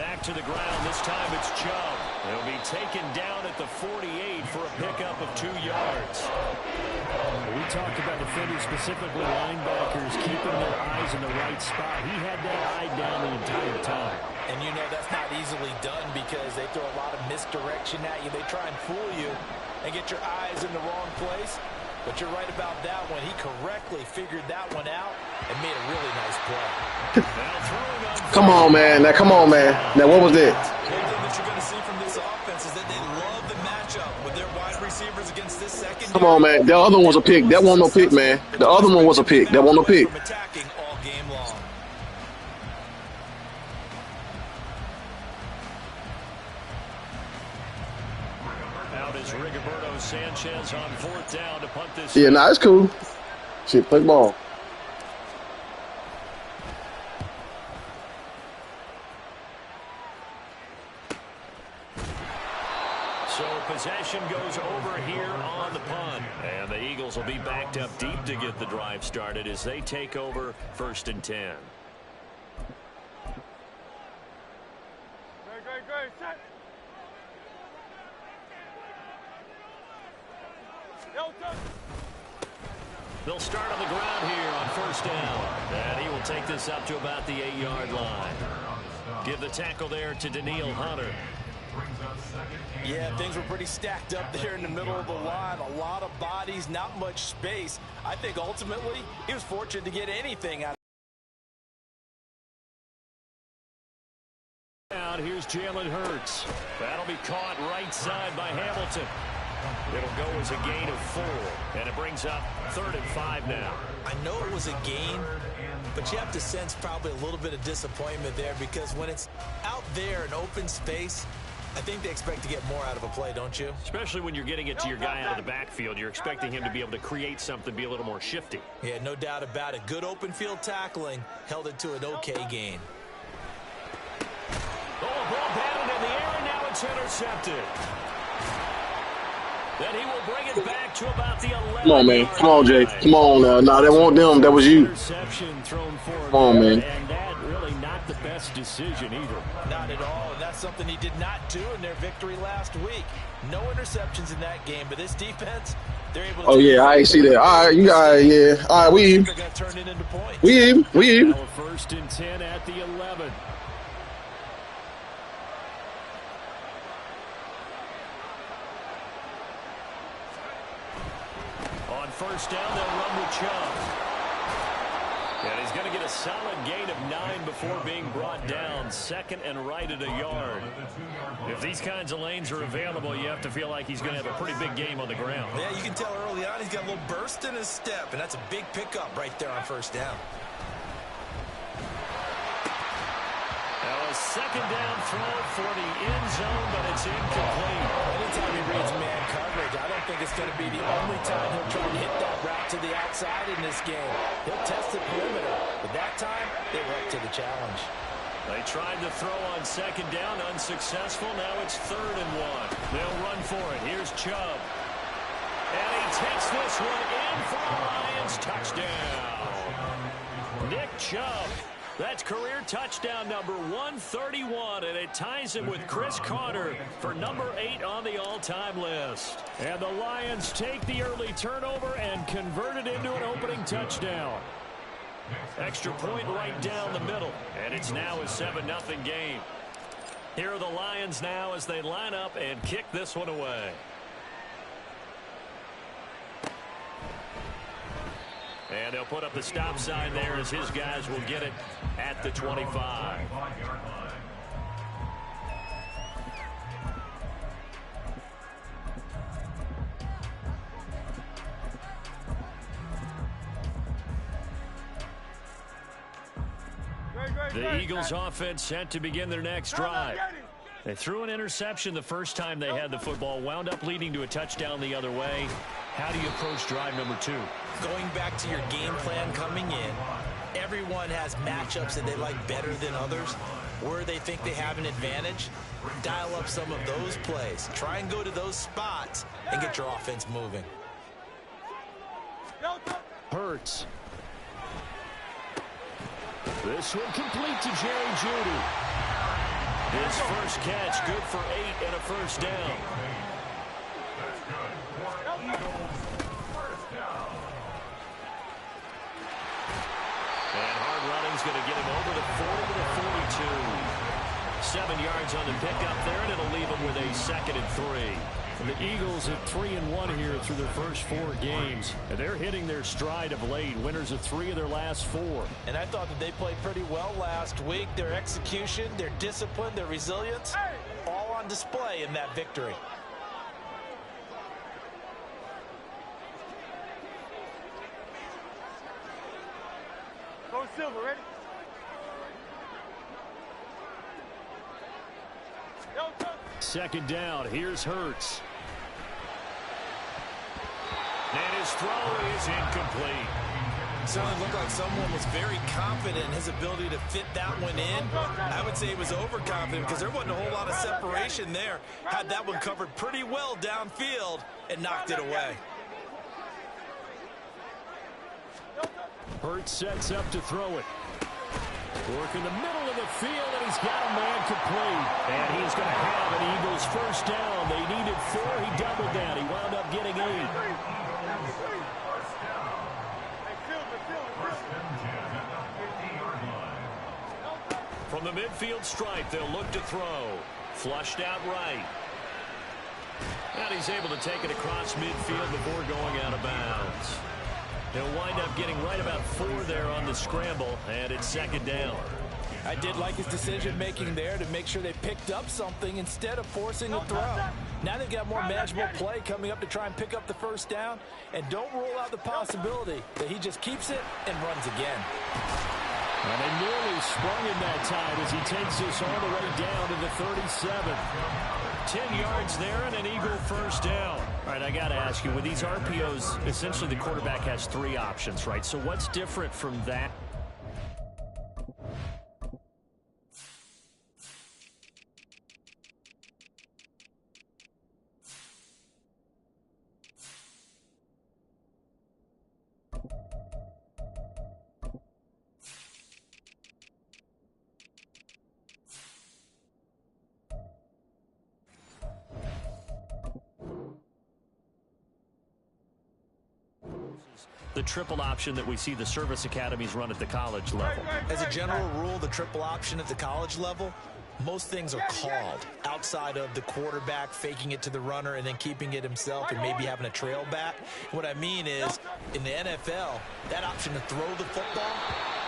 back to the ground. This time it's Chubb. He'll be taken down at the 48 for a pickup of 2 yards. We talked about defenders, specifically linebackers, keeping their eyes in the right spot. He had that eye down the entire time. And you know that's not easily done because they throw a lot of misdirection at you. They try and fool you and get your eyes in the wrong place. But you're right about that one. He correctly figured that one out and made a really nice play. Come on, man. Now, come on, man. Now, what was that? One thing that you're going to see from this offense is that they love the matchup with their wide receivers against this second. Come on, man. The other one was a pick. That wasn't no pick, man. The other one was a pick. That wasn't no pick. Attacking all game long. Out is Rigoberto Sanchez on 4th down to punt this. Yeah, nah, it's cool. Shit, play ball. So possession goes over here on the punt. And the Eagles will be backed up deep to get the drive started as they take over 1st and 10. Great, set. They'll start on the ground here on 1st down. And he will take this up to about the 8-yard line. Give the tackle there to Daniil Hunter. Yeah, things were pretty stacked up there in the middle of the line. A lot of bodies, not much space. I think ultimately he was fortunate to get anything out. Here's Jalen Hurts. That'll be caught right side by Hamilton. It'll go as a gain of 4, and it brings up 3rd and 5 now. I know it was a gain, but you have to sense probably a little bit of disappointment there because when it's out there in open space, I think they expect to get more out of a play, don't you? Especially when you're getting it to your guy out of the backfield. You're expecting him to be able to create something, be a little more shifty. Yeah, no doubt about it. Good open field tackling held it to an okay gain. Oh, ball batted in the air, and now it's intercepted. Then he will bring it back to about the 11. Come on, man. Come on, Jay. Come on. Nah, that wasn't them. That was you. Interception thrown forward. Come on, man. And that really not the best decision either. Not at all, and that's something he did not do in their victory last week. No interceptions in that game, but this defense, they're able to... Oh, yeah, I ain't see that. All right, you got it, yeah. All right, we even. They're going to turn it into points. We even. Now 1st and 10 at the 11. On 1st down, they'll run with Chubb. And he's going to get a solid gain of 9 before being brought down. 2nd and right at a yard. If these kinds of lanes are available, you have to feel like he's going to have a pretty big game on the ground. Yeah, you can tell early on he's got a little burst in his step, and that's a big pickup right there on 1st down. Now a 2nd down throw for the end zone, but it's incomplete. Anytime he reads man coverage, I don't think it's going to be the only time he'll try to hit that route to the outside in this game. He'll test the perimeter, but that time they were up to the challenge. They tried to throw on 2nd down, unsuccessful. Now it's 3rd and 1. They'll run for it. Here's Chubb. And he takes this one in for the Lions. Touchdown. Nick Chubb. That's career touchdown number 131, and it ties him with Chris Carter for number 8 on the all-time list. And the Lions take the early turnover and convert it into an opening touchdown. Extra point right down the middle, and it's now a 7-0 game. Here are the Lions now as they line up and kick this one away. And they'll put up the stop sign there as his guys will get it at the 25. The Eagles offense set to begin their next drive. They threw an interception the first time they had the football, wound up leading to a touchdown the other way. How do you approach drive number 2? Going back to your game plan coming in, everyone has matchups that they like better than others. Where they think they have an advantage, dial up some of those plays. Try and go to those spots and get your offense moving. Hurts. This one complete to Jerry Jeudy. His first catch, good for 8 and a first down. And hard running's going to get him over the 40 to the 42. 7 yards on the pickup there, and it'll leave him with a 2nd and 3. The Eagles at 3-1 here through their first 4 games. And they're hitting their stride of late. Winners of 3 of their last 4. And I thought that they played pretty well last week. Their execution, their discipline, their resilience, all on display in that victory. Go Silver, ready? Second down. Here's Hurts. And his throw is incomplete. Certainly looked like someone was very confident in his ability to fit that one in. I would say he was overconfident because there wasn't a whole lot of separation there. Had that one covered pretty well downfield and knocked it away. Hurts sets up to throw it. Work in the middle of the field, and he's got a man complete. And he's going to have an Eagles first down. They needed 4. He doubled that. He wound up getting 8. From the midfield stripe, they'll look to throw. Flushed out right. And he's able to take it across midfield before going out of bounds. He'll wind up getting right about 4 there on the scramble, and it's 2nd down. I did like his decision-making there to make sure they picked up something instead of forcing a throw. Now they've got more manageable play coming up to try and pick up the first down, and don't rule out the possibility that he just keeps it and runs again. And they nearly sprung him that time as he takes this all the way down to the 37. 10 yards there and an Eagle first down. All right, I got to ask you, with these RPOs, essentially the quarterback has 3 options, right? So what's different from that? The triple option that we see the service academies run at the college level. As a general rule, the triple option at the college level, most things are called outside of the quarterback faking it to the runner and then keeping it himself and maybe having a trail back. What I mean is, in the NFL, that option to throw the football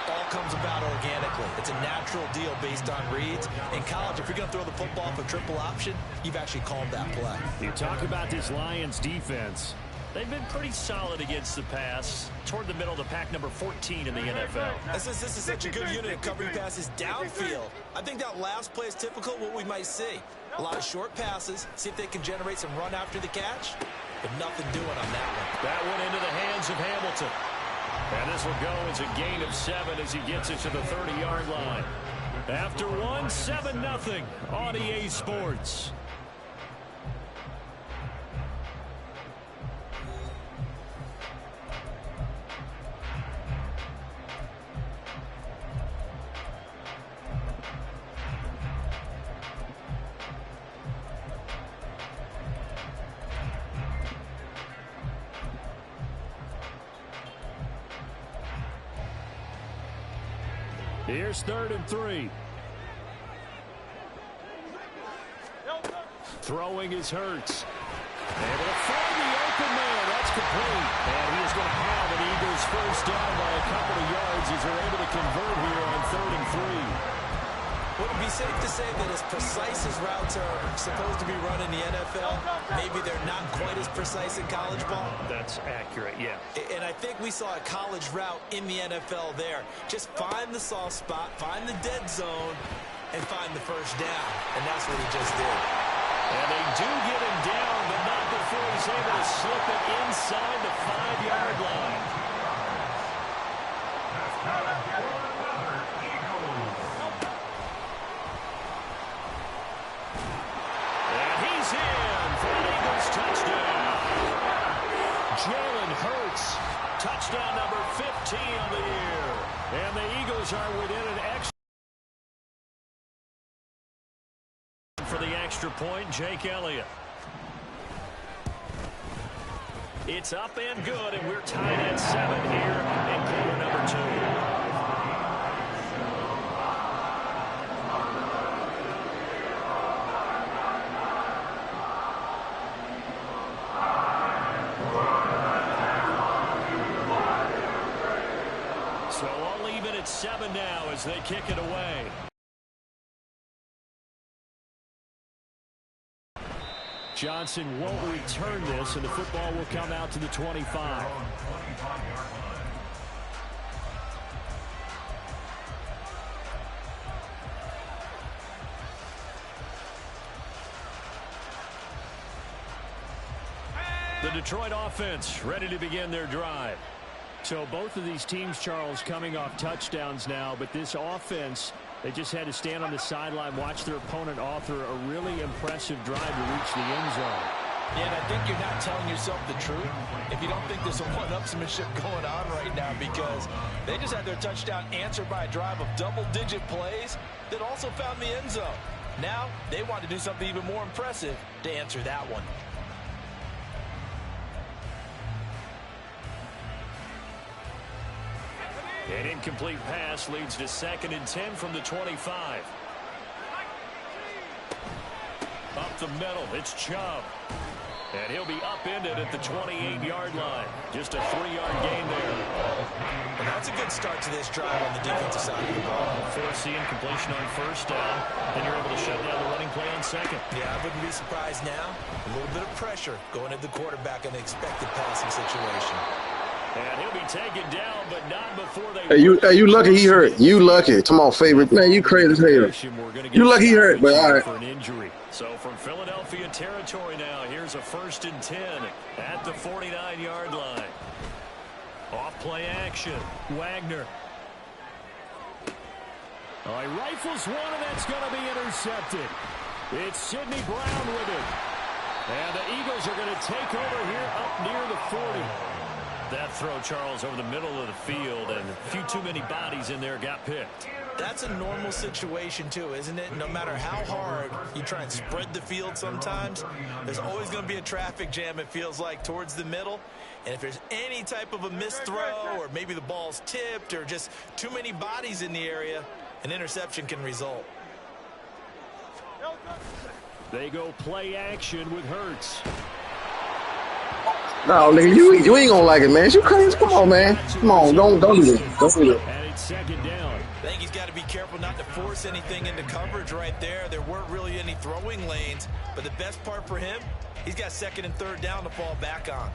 all comes about organically. It's a natural deal based on reads. In college, if you're going to throw the football for triple option, you've actually called that play. You talk about this Lions defense. They've been pretty solid against the pass, toward the middle of the pack, number 14 in the NFL. This is such a good unit of covering passes downfield. I think that last play is typical of what we might see. A lot of short passes, see if they can generate some run after the catch, but nothing doing on that one. That one into the hands of Hamilton. And this will go as a gain of 7 as he gets it to the 30-yard line. After 1, 7-0 on EA Sports. Here's 3rd and 3. Throwing is Hurts. Able to find the open man. That's complete. And he is going to have an Eagles first down by a couple of yards as they're able to convert here on 3rd and 3. Would it be safe to say that as precise as routes are supposed to be run in the NFL, maybe they're not quite as precise in college ball? That's accurate, yeah. And I think we saw a college route in the NFL there. Just find the soft spot, find the dead zone, and find the first down. And that's what he just did. And they do get him down, but not before he's able to slip it inside the 5-yard line. Touchdown number 15 on the year. And the Eagles are within an extra. extra point, Jake Elliott. It's up and good, and we're tied at 7 here in quarter number 2. So all even at 7 now as they kick it away. Johnson won't return this, and the football will come out to the 25. The Detroit offense ready to begin their drive. So both of these teams, Charles, coming off touchdowns now, but this offense, they just had to stand on the sideline, watch their opponent author a really impressive drive to reach the end zone. Yeah, and I think you're not telling yourself the truth if you don't think there's a one-upsmanship going on right now, because they just had their touchdown answered by a drive of double-digit plays that also found the end zone. Now they want to do something even more impressive to answer that one. An incomplete pass leads to 2nd and 10 from the 25. Up the middle, it's Chubb. And he'll be upended at the 28-yard line. Just a 3-yard gain there. And that's a good start to this drive on the defensive side of the ball. Force the incompletion on 1st down. Then you're able to shut down the running play on 2nd. Yeah, I wouldn't be surprised now. A little bit of pressure going at the quarterback in the expected passing situation. And he'll be taken down, but not before they... Hey, you lucky he hurt. You lucky. Come on, favorite. Man, you crazy as hell. You lucky he hurt, but all right. For an injury. So from Philadelphia territory now, here's a 1st and 10 at the 49-yard line. Off play action. Wagner. Oh, he rifles one, and that's going to be intercepted. It's Sidney Brown with it. And the Eagles are going to take over here up near the 40. That throw, Charles, over the middle of the field, and a few too many bodies in there got picked. That's a normal situation, too, isn't it? No matter how hard you try and spread the field sometimes, there's always going to be a traffic jam, it feels like, towards the middle. And if there's any type of a missed throw, or maybe the ball's tipped, or just too many bodies in the area, an interception can result. They go play action with Hurts. No, nigga, you ain't gonna like it, man. You crazy? Come on, man. Come on, don't do this. Don't do this. And it's 2nd down. I think he's got to be careful not to force anything into coverage right there. There weren't really any throwing lanes, but the best part for him, he's got 2nd and 3rd down to fall back on.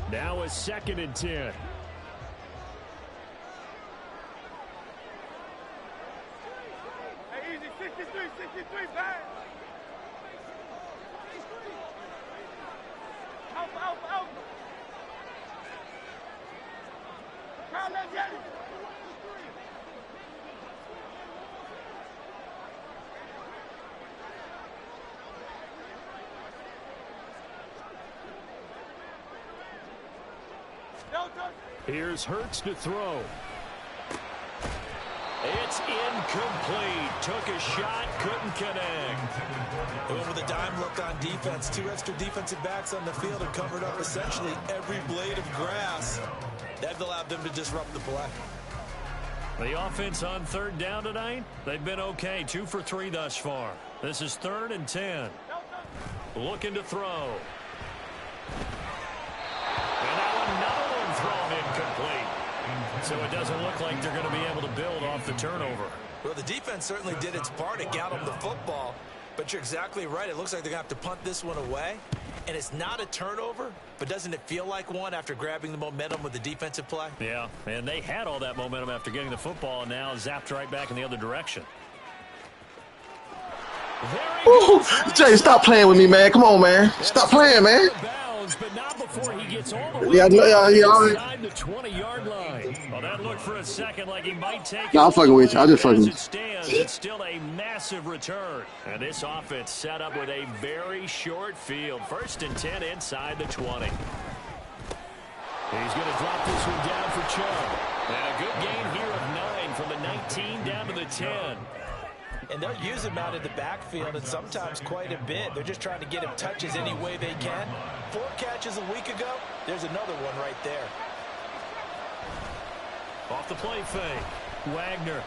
Now a 2nd and 10. Hey, easy, 63, back. Out. Crowd, let's get it. Here's Hurts to throw. It's incomplete. Took a shot, couldn't connect. Going with a dime look on defense. 2 extra defensive backs on the field and covered up essentially every blade of grass. That allowed them to disrupt the play. The offense on 3rd down tonight, they've been okay. 2 for 3 thus far. This is 3rd and 10. Looking to throw. And now another one thrown incomplete. So it doesn't look like they're going to be able to build off the turnover. Well, the defense certainly did its part to get them the football. But you're exactly right. It looks like they're going to have to punt this one away. And it's not a turnover, but doesn't it feel like one after grabbing the momentum with the defensive play? Yeah, and they had all that momentum after getting the football, and now zapped right back in the other direction. Ooh, Jay, stop playing with me, man. Come on, man. Stop playing, man. But not before he gets all the way Yeah. inside the 20-yard line. Well, that looked for a second like he might take it. No, I'm fucking with you. I'm just fucking As with it stands, it's still a massive return. And this offense set up with a very short field. 1st and 10 inside the 20. He's going to drop this one down for Chubb. And a good gain here of 9 from the 19 down to the 10. And they'll use him out in the backfield, and sometimes quite a bit. They're just trying to get him touches any way they can. 4 catches a week ago. There's another one right there. Off the play fake. Wagner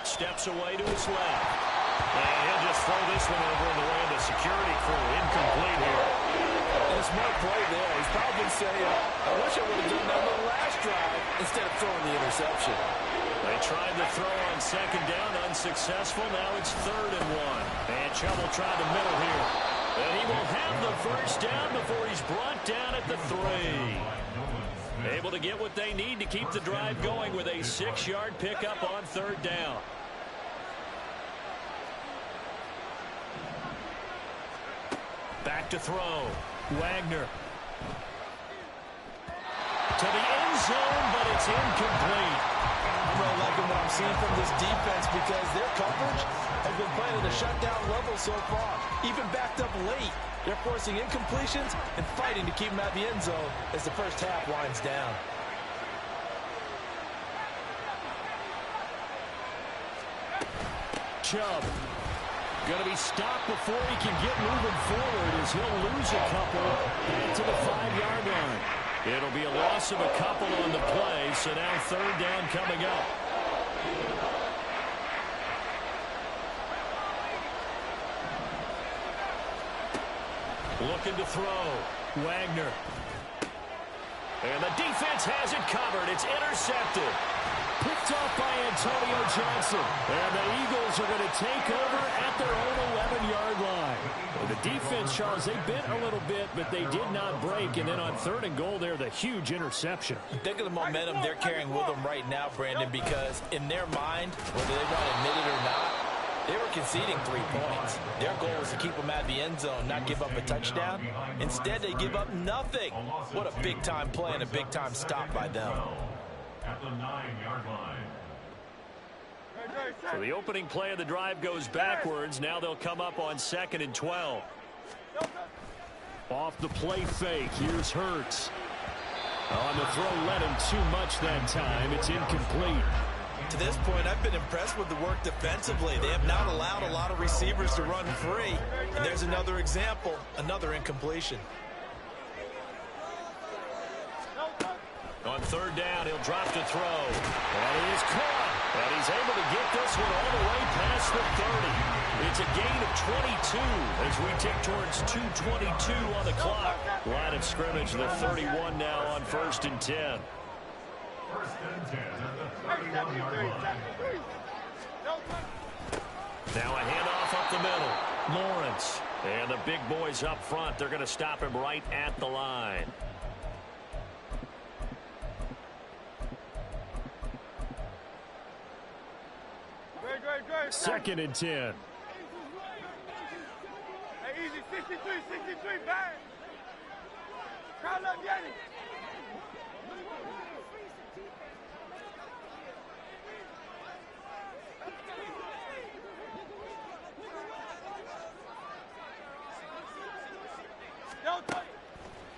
steps away to his left. And he'll just throw this one over in the way of the security crew. Incomplete here. And a smart play there. He's probably saying, I wish I would have done that on the last drive instead of throwing the interception. They tried to throw on second down, unsuccessful. Now it's 3rd and 1. And Chubb will try the middle here. And he will have the first down before he's brought down at the 3. Able to get what they need to keep the drive going with a 6-yard pickup on 3rd down. Back to throw. Wagner. To the end zone, but it's incomplete. I'm really liking what I'm seeing from this defense because their coverage has been playing at a shutdown level so far. Even backed up late, they're forcing incompletions and fighting to keep them at the end zone as the first half winds down. Chubb going to be stopped before he can get moving forward as he'll lose a couple to the 5-yard line. It'll be a loss of a couple on the play, so now 3rd down coming up. Looking to throw. Wagner. And the defense has it covered. It's intercepted. Picked off by Antonio Johnson. And the Eagles are going to take over at their own 11-yard line. Well, the defense, Charles, they bit a little bit, but they did not break. And then on 3rd and goal there, the huge interception. Think of the momentum they're carrying with them right now, Brandon, because in their mind, whether they want to admit it or not, they were conceding 3 points. Their goal was to keep them at the end zone, not give up a touchdown. Instead, they give up nothing. What a big-time play and a big-time stop by them. At the 9-yard line. So the opening play of the drive goes backwards. Now they'll come up on 2nd and 12. Off the play fake. Here's Hurts. On the throw, let him too much that time. It's incomplete. To this point, I've been impressed with the work defensively. They have not allowed a lot of receivers to run free. And there's another example, another incompletion. On 3rd down, he'll drop to throw. And he is caught. And he's able to get this one all the way past the 30. It's a gain of 22 as we tick towards 2:22 on the clock. Line of scrimmage, the 31 now on 1st and 10. 1st and 10 at the 31-yard line. Now a handoff up the middle. Lawrence. And the big boys up front. They're going to stop him right at the line. Good. 2nd and 10. Hey, easy. 63, bang. Call up Yanni.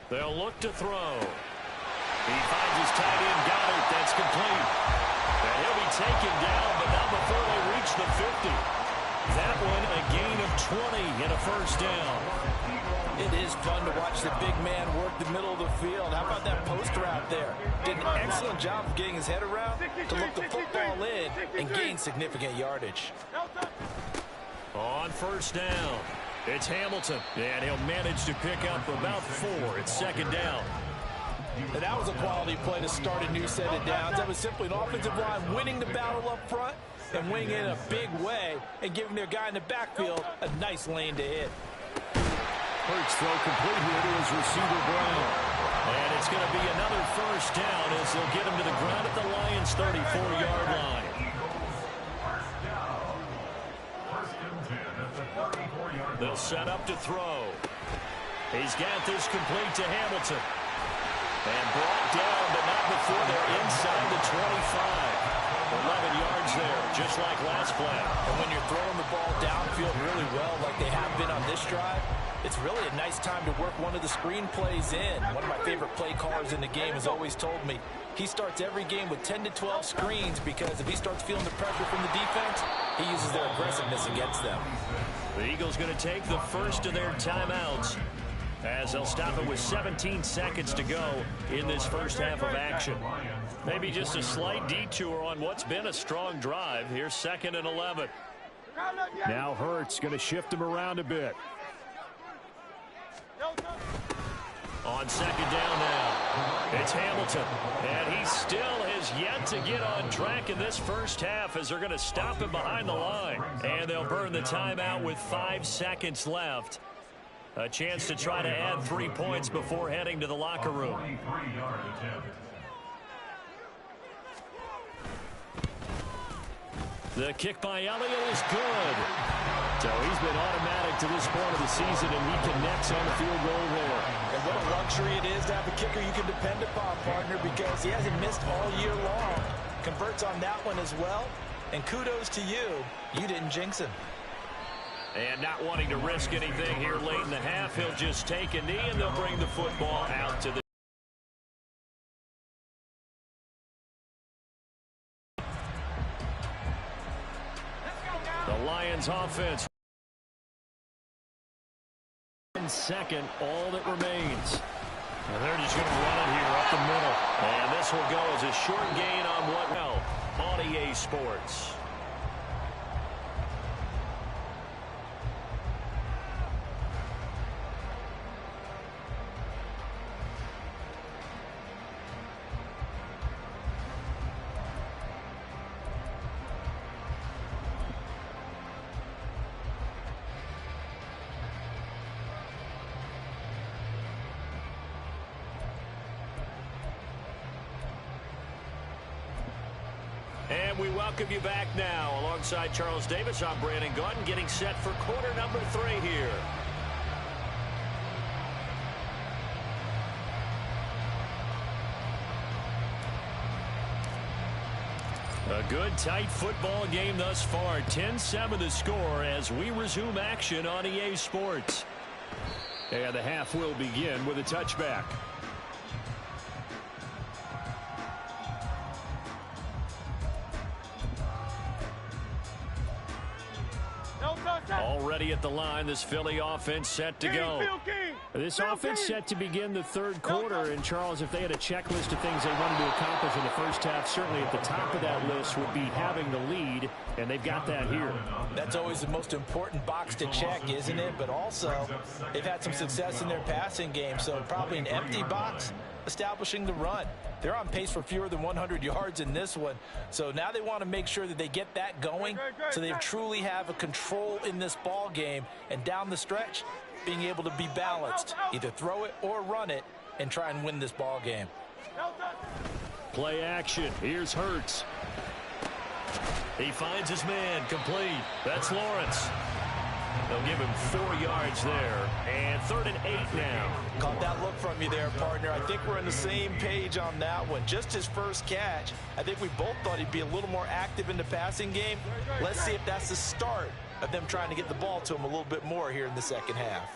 They'll look to throw. He finds his tight end, Goddard. That's complete. And he'll be taken down, but not before they reach the 50. That one a gain of 20 and a first down. It is fun to watch the big man work the middle of the field. How about that post route there? Did an excellent job of getting his head around to look the football in and gain significant yardage. On 1st down, it's Hamilton, and he'll manage to pick up about 4. It's 2nd down. And that was a quality play to start a new set of downs. That was simply an offensive line winning the battle up front and winning it in a big way and giving their guy in the backfield a nice lane to hit. Hurts throw complete here to his receiver, Brown. And it's going to be another first down as they'll get him to the ground at the Lions' 34-yard line. They'll set up to throw. He's got this complete to Hamilton. And brought down, but not before they're inside the 25. 11 yards there, just like last play. And when you're throwing the ball downfield really well like they have been on this drive, it's really a nice time to work one of the screen plays in. One of my favorite play callers in the game has always told me he starts every game with 10 to 12 screens because if he starts feeling the pressure from the defense, he uses their aggressiveness against them. The Eagles going to take the first of their timeouts as they'll stop it with 17 seconds to go in this first half of action. Maybe just a slight detour on what's been a strong drive. Here's 2nd and 11. Now Hurts going to shift him around a bit. On 2nd down now, it's Hamilton. And he still has yet to get on track in this first half as they're going to stop him behind the line. And they'll burn the timeout with 5 seconds left. A chance to try to add 3 points before heading to the locker room. The kick by Elliott is good. So he's been automatic to this point of the season, and he connects on the field goal there. And what a luxury it is to have a kicker you can depend upon, partner, because he hasn't missed all year long. Converts on that one as well. And kudos to you. You didn't jinx him. And not wanting to risk anything here late in the half, he'll just take a knee, and they'll bring the football out to the Lions offense. 2nd, all that remains. And they're just going to run it here up the middle. And this will go as a short gain on what well on EA Sports. And we welcome you back now. Alongside Charles Davis, I'm Brandon Gaudin, getting set for quarter number 3 here. A good, tight football game thus far. 10-7 the score as we resume action on EA Sports. And the half will begin with a touchback. Already at the line, this Philly offense set to go. This offense set to begin the 3rd quarter. And, Charles, if they had a checklist of things they wanted to accomplish in the first half, certainly at the top of that list would be having the lead, and they've got that here. That's always the most important box to check, isn't it? But also, they've had some success in their passing game, so probably an empty box establishing the run. They're on pace for fewer than 100 yards in this one. So now they want to make sure that they get that going so they truly have a control in this ball game. And down the stretch, being able to be balanced, either throw it or run it, and try and win this ball game. Play action. Here's Hurts. He finds his man, complete. That's Lawrence. They'll give him 4 yards there. And 3rd and 8 now. Caught that look from you there, partner. I think we're on the same page on that one. Just his first catch. I think we both thought he'd be a little more active in the passing game. Let's see if that's the start of them trying to get the ball to him a little bit more here in the second half.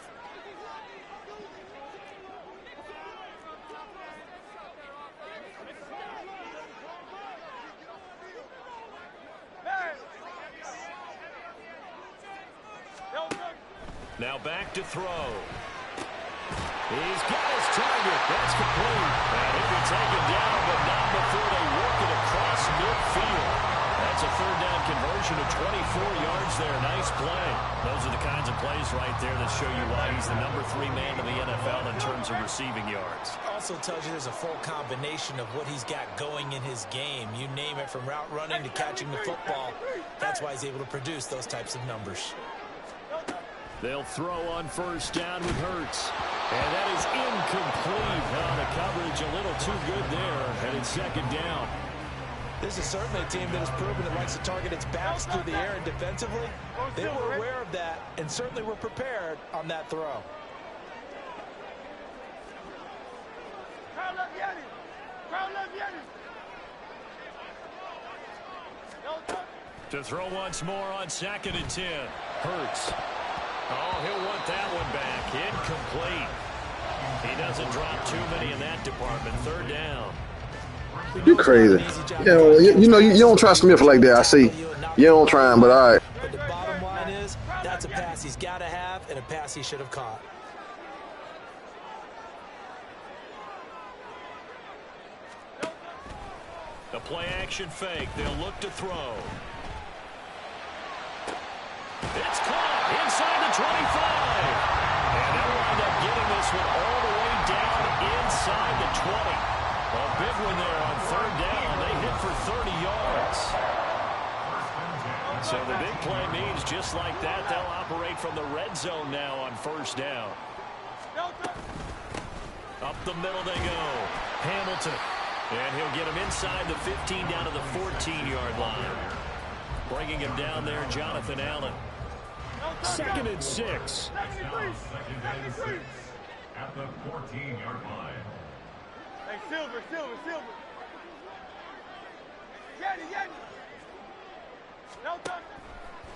Now back to throw. He's got his target. That's complete. And he'll be taken down, but not before they work it across midfield. That's a 3rd down conversion of 24 yards there. Nice play. Those are the kinds of plays right there that show you why he's the number 3 man in the NFL in terms of receiving yards. Also tells you there's a full combination of what he's got going in his game. You name it, from route running to catching the football. That's why he's able to produce those types of numbers. They'll throw on 1st down with Hurts. And that is incomplete. The coverage a little too good there. And it's 2nd down. This is certainly a team that has proven it likes to target its backs through the air and defensively. They were aware of that and certainly were prepared on that throw. To throw once more on 2nd and 10. Hurts. Oh, he'll want that one back. Incomplete. He doesn't drop too many in that department. Third down. You crazy. You know, you don't try Smith like that, I see. You don't try him, but all right. But the bottom line is, that's a pass he's got to have and a pass he should have caught. The play action fake. They'll look to throw. It's caught inside the 25. And they'll wind up getting this one all the way down inside the 20. A big one there on third down. They hit for 30 yards. So the big play means just like that, they'll operate from the red zone now on first down. Up the middle they go. Hamilton. And he'll get him inside the 15 down to the 14-yard line. Bringing him down there, Jonathan Allen. 2nd and 6. Now second and 6 at the 14-yard line. Hey, Silver. Yanni. No touch.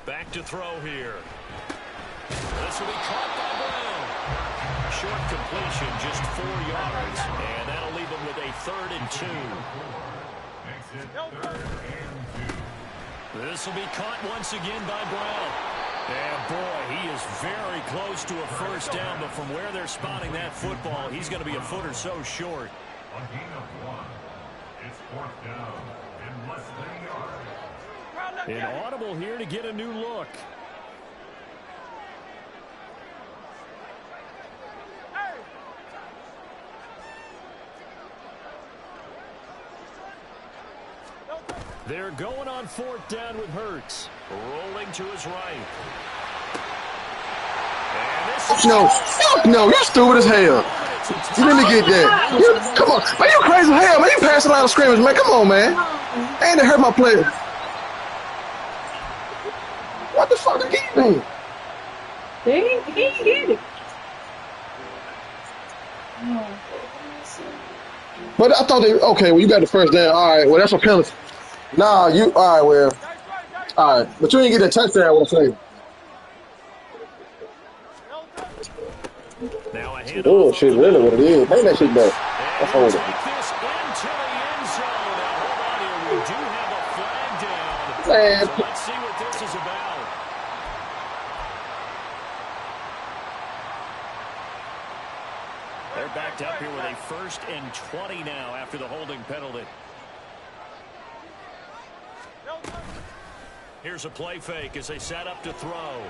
Back to throw here. This will be caught by Brown. Short completion, just 4 yards. And that'll leave him with a 3rd and 2. Makes it 3rd and 2. This will be caught once again by Brown. And boy, he is very close to a first down, but from where they're spotting that football, he's going to be a foot or so short. A gain of 1. It's 4th down and less than a yard. An audible here to get a new look. They're going on 4th down with Hurts. Rolling to his right. No, you're stupid as hell. You let me get that. Come on, man, you crazy as hell, man. You passing out of scrimmage, man. Come on, man. And it hurt my player. What the fuck did he do? He did it. But I thought okay, well, you got the first down. All right, well, that's a penalty. Nah, all right, well. All right, but you didn't get that touchdown, what I'm saying. Now a handoff. Oh, shit, really what it is. Bring that shit back. That's And all. take this into the end zone. Now, hold on here. We do have a flag down. Man. So let's see what this is about. They're backed up here with a 1st and 20 now after the holding penalty. Here's a play fake as they set up to throw.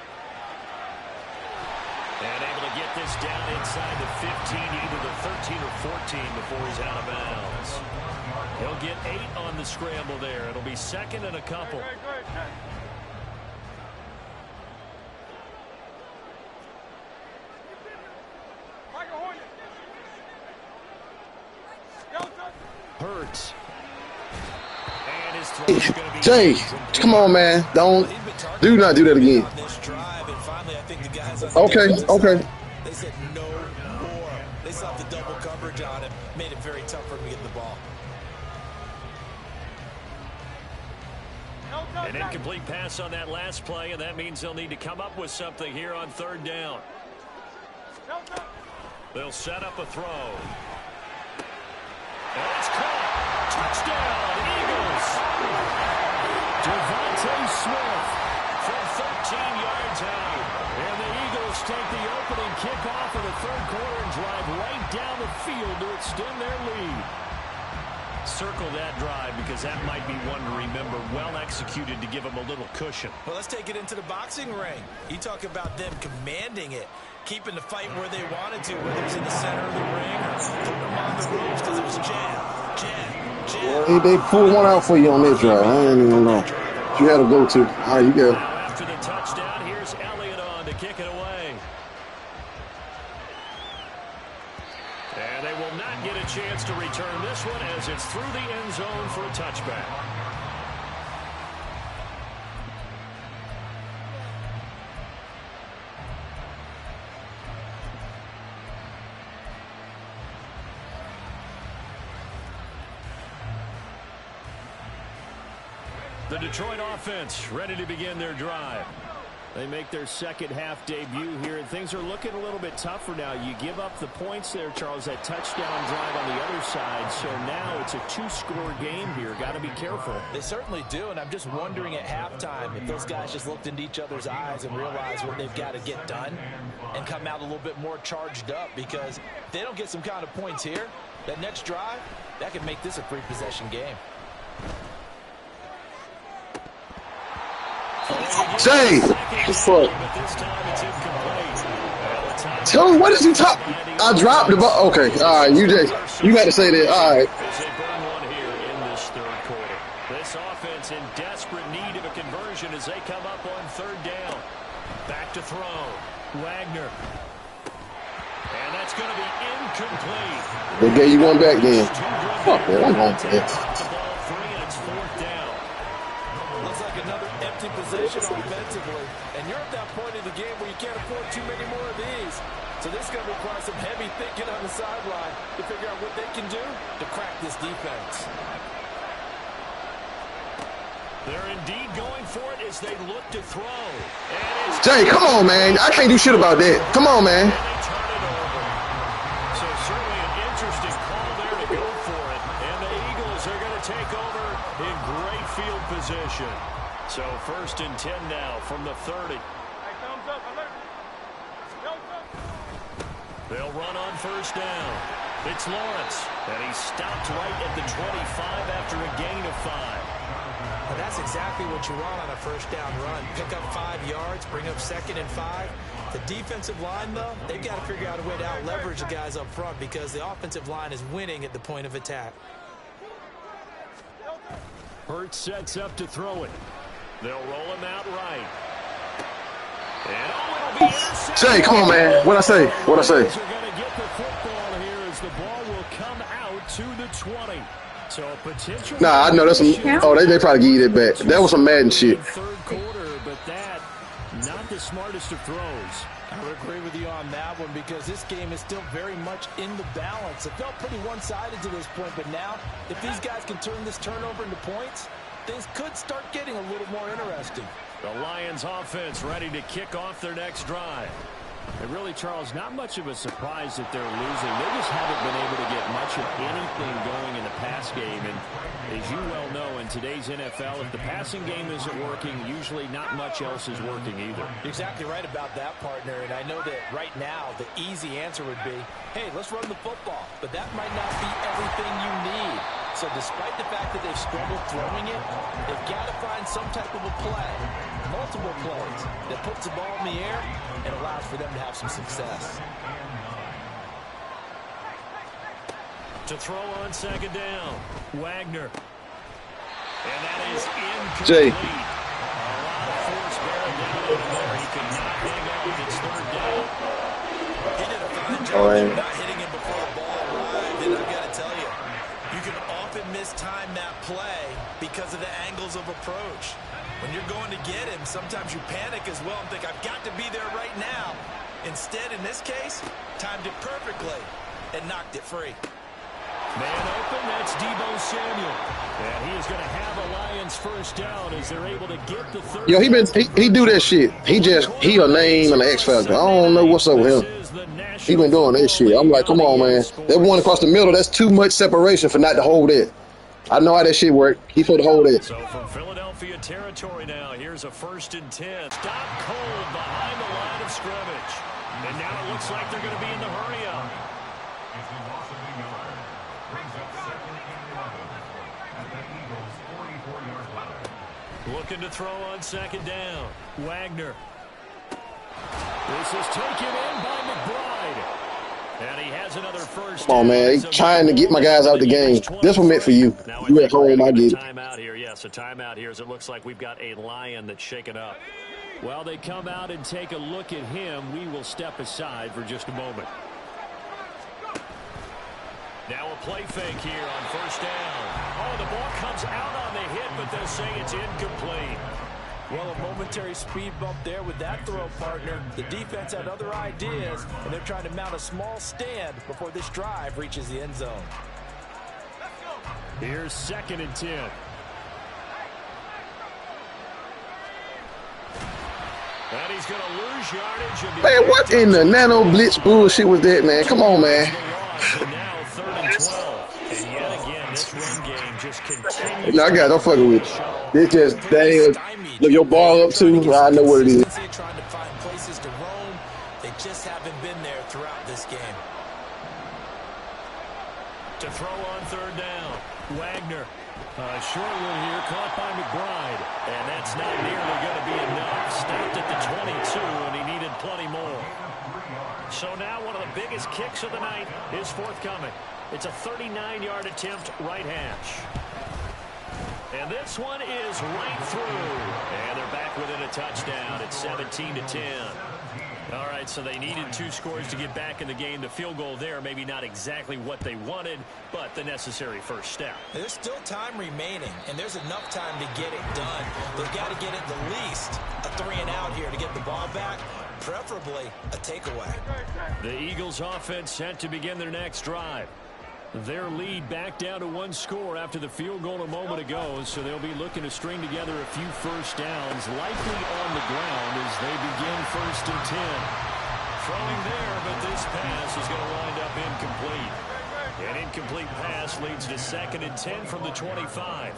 And able to get this down inside the 15, either the 13 or 14 before he's out of bounds. He'll get 8 on the scramble there. It'll be 2nd and a couple. Hurts. And his throw is going to be Jay, come on, man. Do not do that again. Okay. They said no more. They saw the double coverage on him. Made it very tough for him to get the ball. An incomplete pass on that last play, and that means they'll need to come up with something here on 3rd down. They'll set up a throw. And it's caught. Touchdown, Eagles. Devontae Smith From 13 yards out. and the Eagles take the opening kickoff of the 3rd quarter and drive right down the field to extend their lead. Circle that drive because that might be one to remember. Well executed to give them a little cushion. Well, let's take it into the boxing ring. You talk about them commanding it, keeping the fight where they wanted to, whether it's in the center of the ring or putting them on the ropes because it was jab. Well, they pulled one out for you on that drive. I didn't even know. You had to go to. All right, you go. Now after the touchdown, here's Elliott on to kick it away. And they will not get a chance to return this one as it's through the end zone for a touchback. The Detroit offense ready to begin their drive. They make their second half debut here, and things are looking a little bit tougher now. You give up the points there, Charles, that touchdown drive on the other side. So now it's a two-score game here. Got to be careful. They certainly do, and I'm just wondering at halftime if those guys just looked into each other's eyes and realized what they've got to get done and come out a little bit more charged up, because if they don't get some kind of points here, that next drive, that could make this a three-possession game. Jay, fuck. Tell me, what is he talking? I dropped the ball. Okay, all right, you got to say that. All right. They burn one here in this third quarter. This offense in desperate need of a conversion as they come up on third down. Back to throw. Wagner. And that's going to be incomplete. They gave you one back then. Fuck, man, I'm home for that. Position offensively, and you're at that point in the game where you can't afford too many more of these. So this is going to require some heavy thinking on the sideline to figure out what they can do to crack this defense. They're indeed going for it as they look to throw. Jay, come on, man. I can't do shit about that. Come on, man. And they turn it over. So certainly an interesting call there to go for it. And the Eagles are going to take over in great field position. So 1st and 10 now from the 30. Hey, thumbs up, alert. They'll run on first down. It's Lawrence, and he's stopped right at the 25 after a gain of 5. Well, that's exactly what you want on a first down run. Pick up 5 yards, bring up 2nd and 5. The defensive line, though, they've got to figure out a way to out-leverage the guys up front because the offensive line is winning at the point of attack. Hurts sets up to throw it. They'll roll him out right. And it'll be intercepted. Jay, come on, man. What'd I say? What'd I say? They're going to get the football here as the ball will come out to the 20. So a potential. Nah, I know that's some. Oh, they probably give you that back. That was some Madden shit. Third quarter, but that not the smartest of throws. I would agree with you on that one because this game is still very much in the balance. It felt pretty one-sided to this point, but now if these guys can turn this turnover into points, things could start getting a little more interesting. The Lions offense ready to kick off their next drive. And really, Charles, not much of a surprise that they're losing. They just haven't been able to get much of anything going in the pass game. And as you well know, in today's NFL, if the passing game isn't working, usually not much else is working either. You're exactly right about that, partner. And I know that right now the easy answer would be, hey, let's run the football. But that might not be everything you need. So despite the fact that they've struggled throwing it, they've got to find some type of a play, multiple plays, that puts the ball in the air and allows for them to have some success. To throw on second down, Wagner. And that is incomplete. Jay. A lot of force bearing down over there. He could not hang on. It's third down. He did a fine job not hitting him before the ball arrived, and I've got to tell you, you can often mistime that play because of the angles of approach. When you're going to get him, sometimes you panic as well and think, I've got to be there right now. Instead, in this case, timed it perfectly and knocked it free. Man open, that's Deebo Samuel. And he is going to have a Lions first down as they're able to get the third. Yo, he do that shit. He a name and an X Factor. I don't know what's up with him. He been doing that shit. I'm like, come on, man. That one across the middle, that's too much separation for not to hold it. I know how that shit work. He for the hold it. So from Philadelphia territory now, here's a 1st and 10. Stop cold behind the line of scrimmage. And now it looks like they're going to be in the hurry up. It's a loss of a yard. Brings up 2nd and 11 at the Eagles' 44-yard line. Looking to throw on second down. Wagner. This is taken in by McBride. And he has another first. Come on, man. He's trying to get my guys out the game. This one meant for you. You at home, I get it. Timeout here. Yes, a timeout here as it looks like we've got a Lion that's shaken up. Well, they come out and take a look at him. We will step aside for just a moment. Now a play fake here on first down. Oh, the ball comes out on the hit, but they'll say it's incomplete. Well, a momentary speed bump there with that throw, partner. The defense had other ideas, and they're trying to mount a small stand before this drive reaches the end zone. Here's 2nd and 10. And he's going to lose yardage. And Man, what in the nano blitz bullshit was that, man? Come on, man. And now 3rd and 12. And yet again, this run game just continues. No, I got no fucking with you. They just, they look your ball up too. I know what it is. Trying to find places to roam. They just haven't been there throughout this game. To throw on 3rd down. Wagner. Short one here, caught by McBride. And that's not nearly going to be enough. Stopped at the 22, and he needed plenty more. So now one of the biggest kicks of the night is forthcoming. It's a 39-yard attempt, right hash. And this one is right through. And they're back within a touchdown. It's 17-10. All right, so they needed 2 scores to get back in the game. The field goal there, maybe not exactly what they wanted, but the necessary first step. There's still time remaining, and there's enough time to get it done. They've got to get at the least a 3-and-out here to get the ball back, preferably a takeaway. The Eagles offense set to begin their next drive. Their lead back down to 1 score after the field goal a moment ago, so they'll be looking to string together a few first downs, likely on the ground as they begin 1st and 10. Throwing there, but this pass is going to wind up incomplete. An incomplete pass leads to 2nd and 10 from the 25.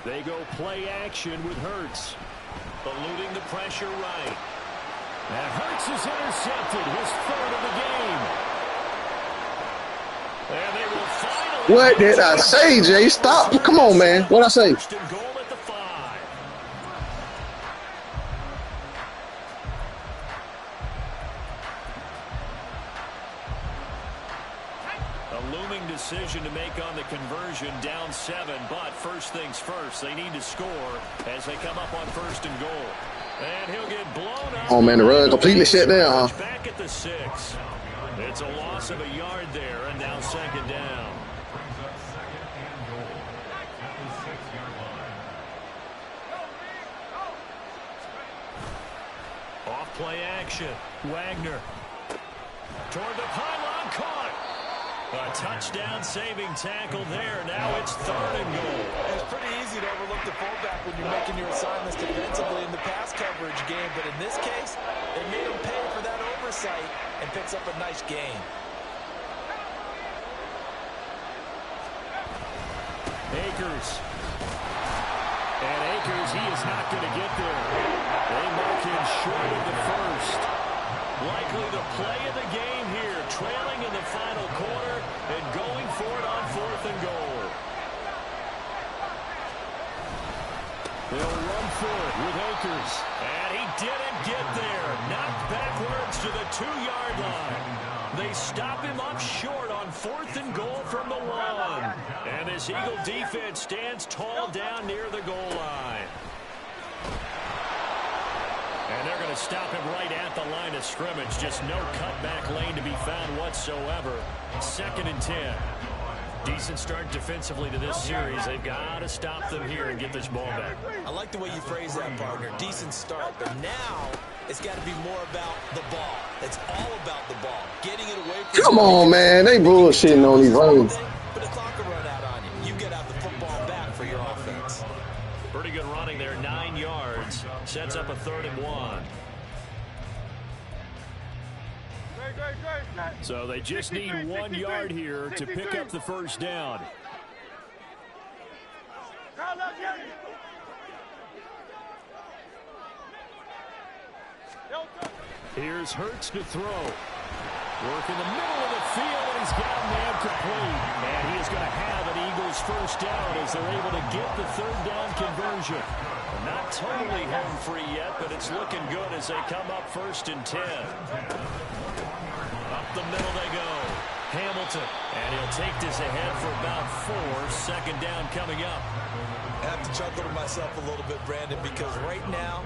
They go play action with Hurts. Eluding the pressure right. And Hurts is intercepted, his 3rd of the game. And they will finally. What did I say, Jay? Stop. Come on, man. What'd I say? 1st and goal at the 5. A looming decision to make on the conversion, down 7, but first things first, they need to score as they come up on 1st and goal. And he'll get blown up. Oh, man, the run completely shut down, huh? Back at the 6. It's a loss of a yard there, and now 2nd down. Off play action. Wagner. Toward the pylon, caught. A touchdown saving tackle there. Now it's 3rd and goal. It's pretty easy to overlook the fullback when you're making your assignments defensively in the pass coverage game, but in this case, they made him pay for that oversight and picks up a nice gain. Akers. And Akers, he is not going to get there. They mark him short of the 1st. Likely the play of the game here, trailing in the final quarter and going for it on 4th and goal. They'll run for it with Akers. And he didn't get there. Knocked backwards to the 2-yard line. They stop him up short on 4th and goal from the 1. And this Eagle defense stands tall down near the goal line. And they're going to stop him right at the line of scrimmage. Just no cutback lane to be found whatsoever. 2nd and 10. Decent start defensively to this series. They've got to stop them here and get this ball back. I like the way you phrase that, partner. Decent start, but now it's got to be more about the ball. It's all about the ball. Getting it away from. Come on, man. They bullshitting on these runs. But the clock will run out on you. You get out the football back for your offense. Pretty good running there. 9 yards. Sets up a 3rd and 1. So they just need 1 yard here to pick up the first down. Here's Hurts to throw. Work in the middle of the field, and he's got a man complete. And he is going to have an Eagles first down as they're able to get the 3rd down conversion. Not totally home free yet, but it's looking good as they come up 1st and 10. Up the middle they go. Hamilton, and he'll take this ahead for about 4. 2nd down coming up. I have to chuckle to myself a little bit, Brandon, because right now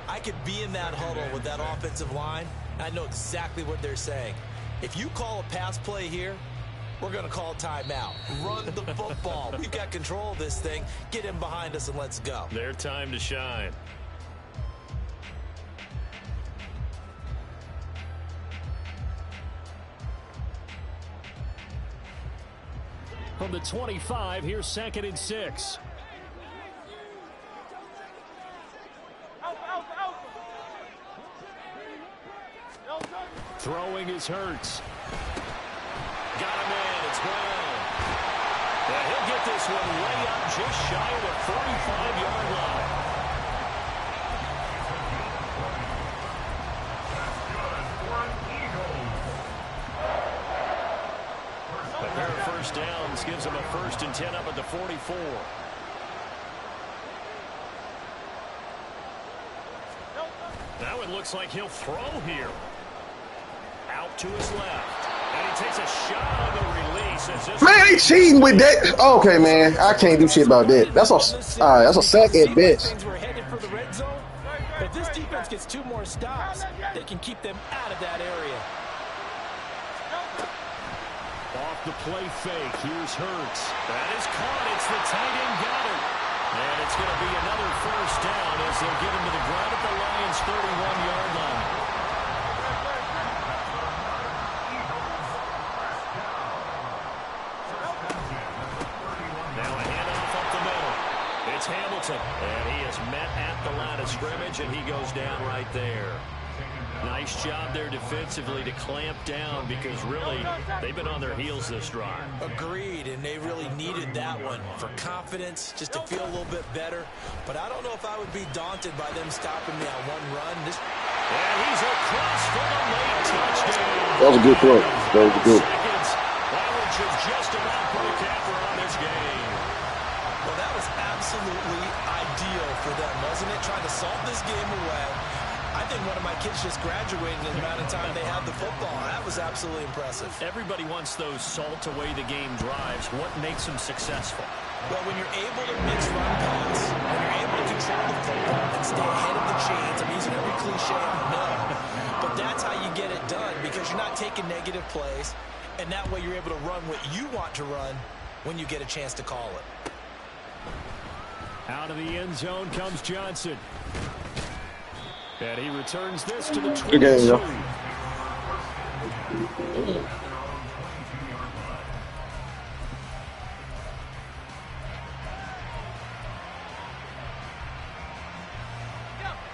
I could be in that huddle with that offensive line. I know exactly what they're saying. If you call a pass play here, we're going to call timeout. Run the football. We've got control of this thing. Get him behind us and let's go. Their time to shine. From the 25, here's 2nd and 6. Throwing is Hurts. Got him in. It's Brown. And he'll get this one way up just shy of the 45-yard line. A pair of first downs gives him a 1st and 10 up at the 44. Now it looks like he'll throw here. Out to his left. And he takes a shot on the release. As this Man, they cheating with that. Okay, man. I can't do shit about that. That's a sack at best. We're headed for the red zone. If this defense gets 2 more stops, they can keep them out of that area. Off the play fake. Here's Hurts. That is caught. It's the tight end Goddard. And it's going to be another 1st down as they'll get him to the ground at the Lions' 31-yard line. Now a handoff up the middle. It's Hamilton. And he is met at the line of scrimmage, and he goes down right there. Nice job there defensively to clamp down because really they've been on their heels this drive. Agreed, and they really needed that one for confidence, just to feel a little bit better. But I don't know if I would be daunted by them stopping me on one run. And he's across for the late touchdown. That was a good throw. That was good. Seconds. That one should just about put a capper on this game. Well, that was absolutely ideal for them, wasn't it? Trying to salt this game away. I think one of my kids just graduated in the amount of time they had the football. That was absolutely impressive. Everybody wants those salt-away-the-game drives. What makes them successful? Well, when you're able to mix run pass, when you're able to control the football and stay ahead of the chains, I'm using every cliche I know, but that's how you get it done because you're not taking negative plays, and that way you're able to run what you want to run when you get a chance to call it. Out of the end zone comes Johnson. And he returns this to the 22. Good game, yo.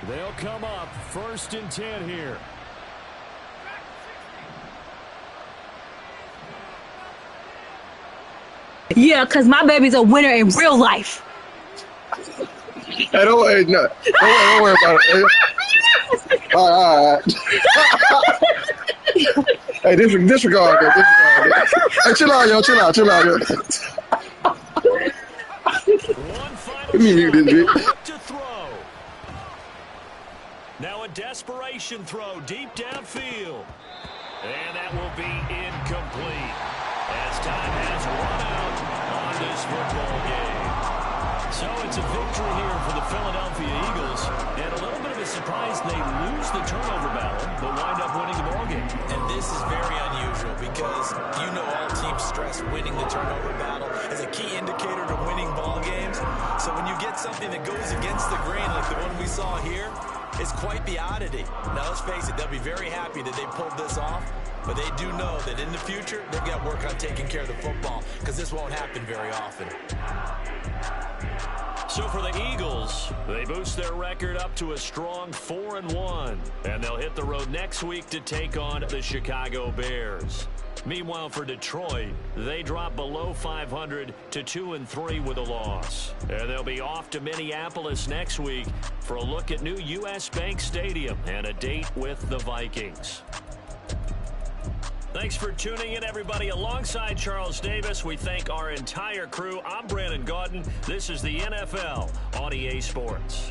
They'll come up 1st and 10 here. Yeah, because my baby's a winner in real life. Hey, don't worry about it. All right. Hey, disregard that. Hey, chill out, yo. One final Let me mute this bitch. to throw. Now a desperation throw deep downfield. And that will be incomplete as time has run out on this football game. So it's a victory here for the Philadelphia Eagles. And a little bit of a surprise, they lose the turnover battle, but wind up winning the ballgame. And this is very unusual because you know all teams stress winning the turnover battle as a key indicator to winning ball games. So when you get something that goes against the grain like the one we saw here, it's quite the oddity. Now, let's face it, they'll be very happy that they pulled this off, but they do know that in the future, they've got to work on taking care of the football because this won't happen very often. So for the Eagles, they boost their record up to a strong 4-1, and they'll hit the road next week to take on the Chicago Bears. Meanwhile, for Detroit, they drop below 500 to 2-3 with a loss. And they'll be off to Minneapolis next week for a look at new U.S. Bank Stadium and a date with the Vikings. Thanks for tuning in, everybody. Alongside Charles Davis, we thank our entire crew. I'm Brandon Gaudin. This is the NFL on EA Sports.